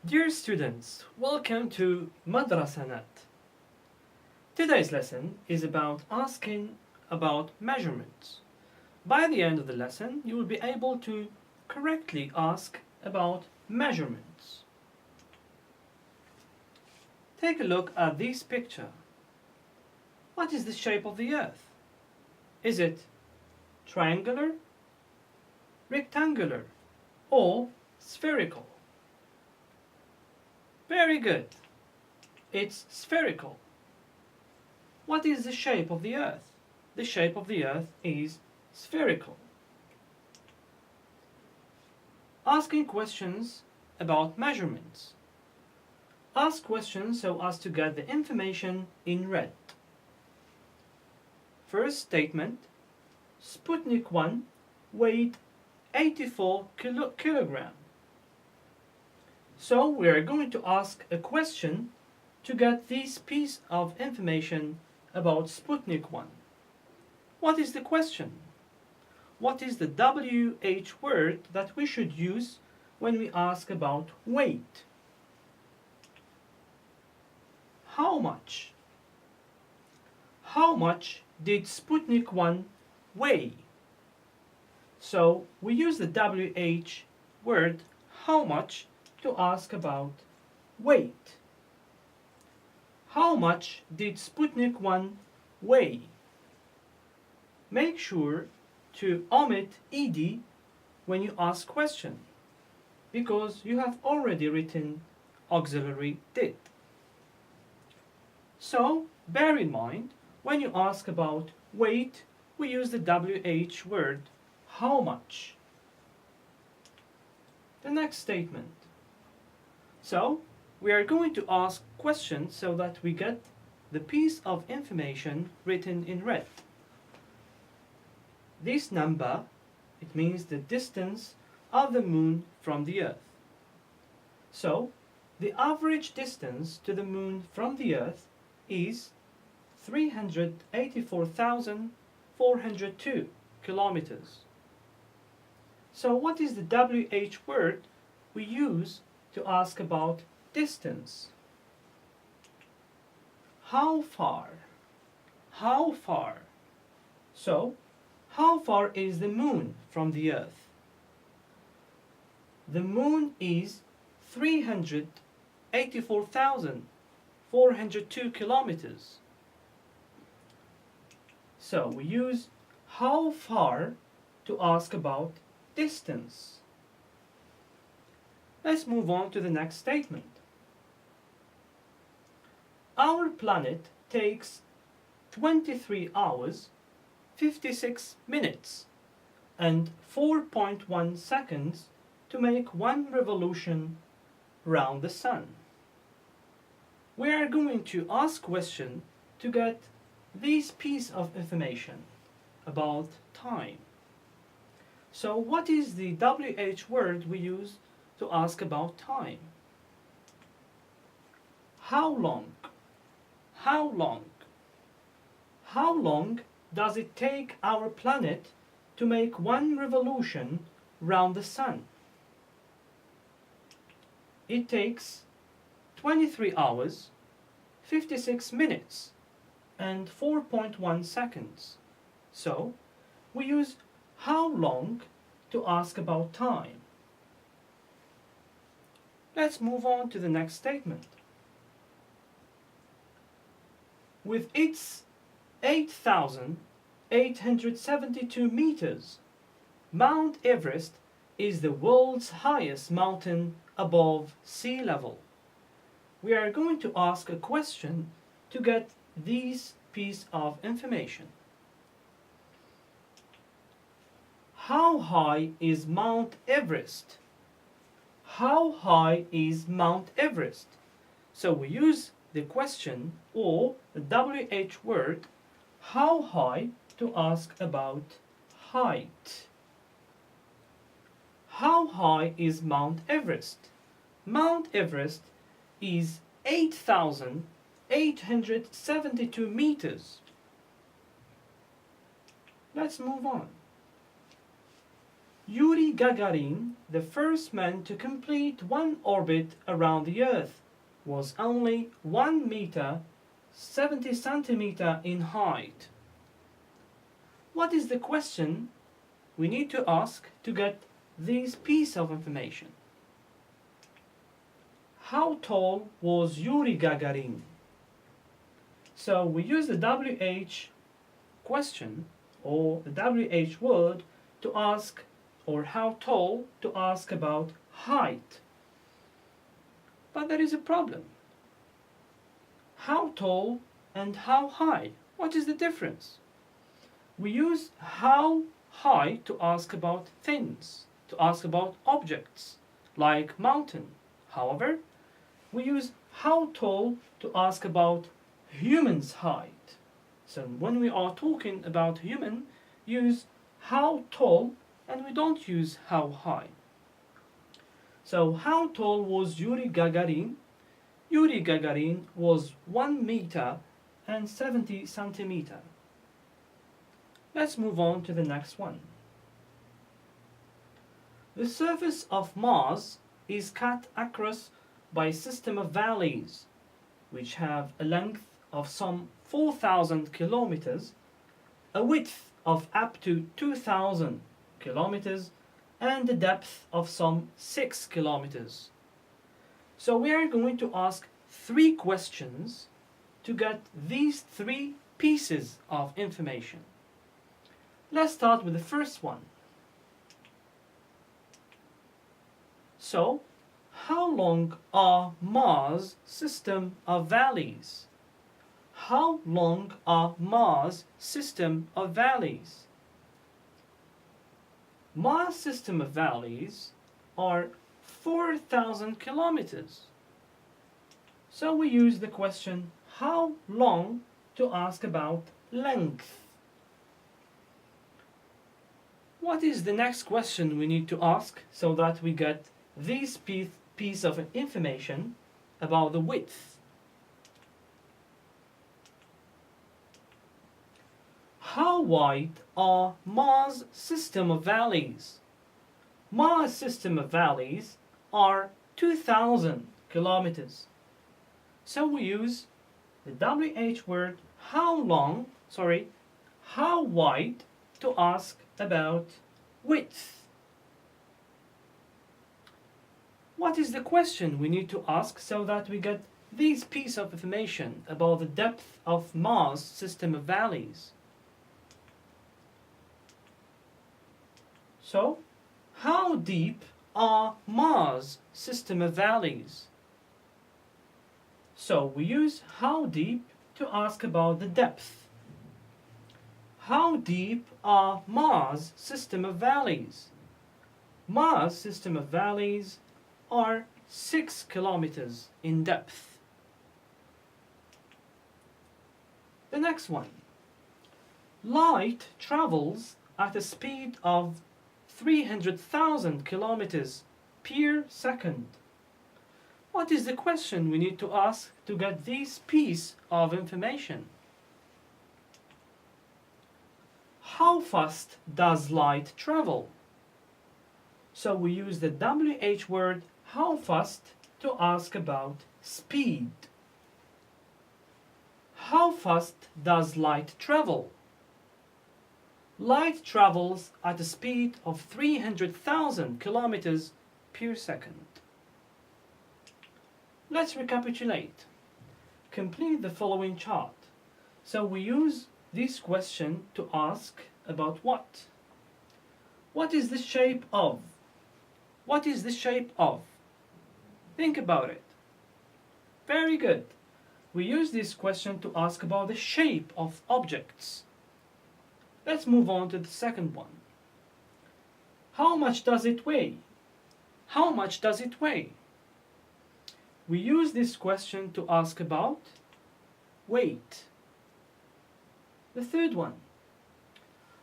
Dear students, welcome to Madrasa. Today's lesson is about asking about measurements. By the end of the lesson, you will be able to correctly ask about measurements. Take a look at this picture. What is the shape of the earth? Is it triangular, rectangular, or spherical? Very good. It's spherical. What is the shape of the earth? The shape of the earth is spherical. Asking questions about measurements. Ask questions so as to get the information in red. First statement, Sputnik 1 weighed 84 kilograms. So we are going to ask a question to get this piece of information about Sputnik 1. What is the question? What is the WH word that we should use when we ask about weight? How much? How much did Sputnik 1 weigh? So we use the WH word how much to ask about weight. How much did Sputnik 1 weigh? Make sure to omit ed when you ask question, because you have already written auxiliary did. So bear in mind, when you ask about weight, we use the WH word how much. The next statement. So we are going to ask questions so that we get the piece of information written in red. This number, it means the distance of the moon from the earth. So the average distance to the moon from the earth is 384,402 kilometers. So what is the WH word we use to ask about distance? How far? How far? So, how far is the moon from the earth? The moon is 384,402 kilometers. So we use how far to ask about distance. Let's move on to the next statement. Our planet takes 23 hours, 56 minutes, and 4.1 seconds to make one revolution round the sun. We are going to ask question to get this piece of information about time. So what is the WH word we use to ask about time? How long? How long? How long does it take our planet to make one revolution round the sun? It takes 23 hours, 56 minutes, and 4.1 seconds. So we use how long to ask about time. Let's move on to the next statement. With its 8,872 meters, Mount Everest is the world's highest mountain above sea level. We are going to ask a question to get this piece of information. How high is Mount Everest? How high is Mount Everest? So we use the question or the WH word how high to ask about height. How high is Mount Everest? Mount Everest is 8,872 meters. Let's move on. Yuri Gagarin, the first man to complete one orbit around the Earth, was only 1 meter 70 centimeter in height. What is the question we need to ask to get this piece of information? How tall was Yuri Gagarin? So we use the WH question or the WH word to ask, or how tall to ask about height. But there is a problem. How tall and how high? What is the difference? We use how high to ask about things, to ask about objects, like mountain. However, we use how tall to ask about human's height. So when we are talking about human, use how tall and we don't use how high. So how tall was Yuri Gagarin? Yuri Gagarin was 1 meter and 70 centimeter. Let's move on to the next one. The surface of Mars is cut across by a system of valleys, which have a length of some 4,000 kilometers, a width of up to 2,000 kilometers, and a depth of some 6 kilometers. So we are going to ask 3 questions to get these 3 pieces of information. Let's start with the first one. So, how long are Mars' system of valleys? How long are Mars' system of valleys? Mars' system of valleys are 4,000 kilometers. So we use the question how long to ask about length. What is the next question we need to ask so that we get this piece of information about the width? How wide are Mars' system of valleys? Mars' system of valleys are 2,000 kilometers. So we use the WH word how wide to ask about width. What is the question we need to ask so that we get this piece of information about the depth of Mars' system of valleys? So, how deep are Mars' system of valleys? So we use how deep to ask about the depth. How deep are Mars' system of valleys? Mars' system of valleys are 6 kilometers in depth. The next one. Light travels at a speed of 300,000 kilometers per second. What is the question we need to ask to get this piece of information? How fast does light travel? So we use the WH word how fast to ask about speed. How fast does light travel? Light travels at a speed of 300,000 kilometers per second. Let's recapitulate. Complete the following chart. So we use this question to ask about what? What is the shape of? What is the shape of? Think about it. Very good. We use this question to ask about the shape of objects. Let's move on to the second one. How much does it weigh? How much does it weigh? We use this question to ask about weight. The third one.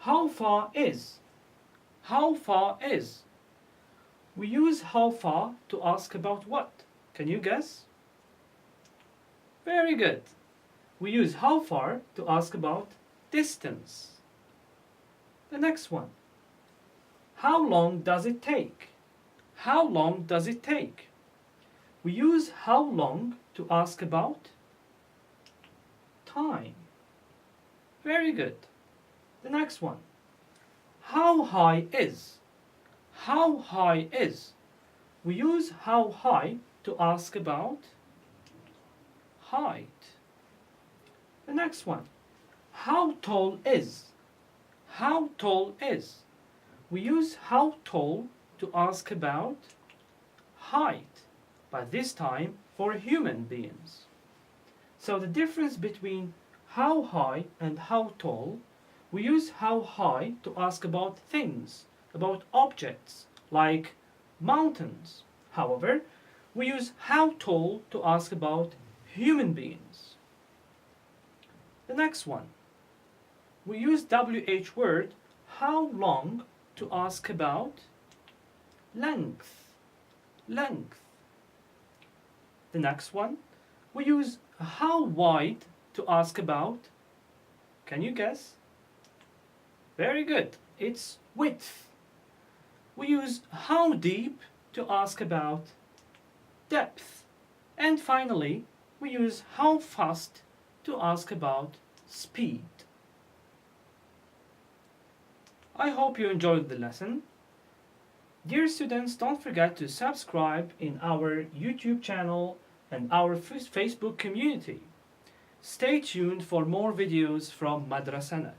How far is? How far is? We use how far to ask about what? Can you guess? Very good. We use how far to ask about distance. The next one. How long does it take? How long does it take? We use how long to ask about time. Very good. The next one. How high is? How high is? We use how high to ask about height. The next one. How tall is? How tall is? We use how tall to ask about height, but this time for human beings. So the difference between how high and how tall, we use how high to ask about things, about objects, like mountains. However, we use how tall to ask about human beings. The next one. We use WH word how long to ask about length. Length. The next one. We use how wide to ask about, can you guess? Very good. It's width. We use how deep to ask about depth. And finally, we use how fast to ask about speed. I hope you enjoyed the lesson. Dear students, don't forget to subscribe in our YouTube channel and our Facebook community. Stay tuned for more videos from Madrasa.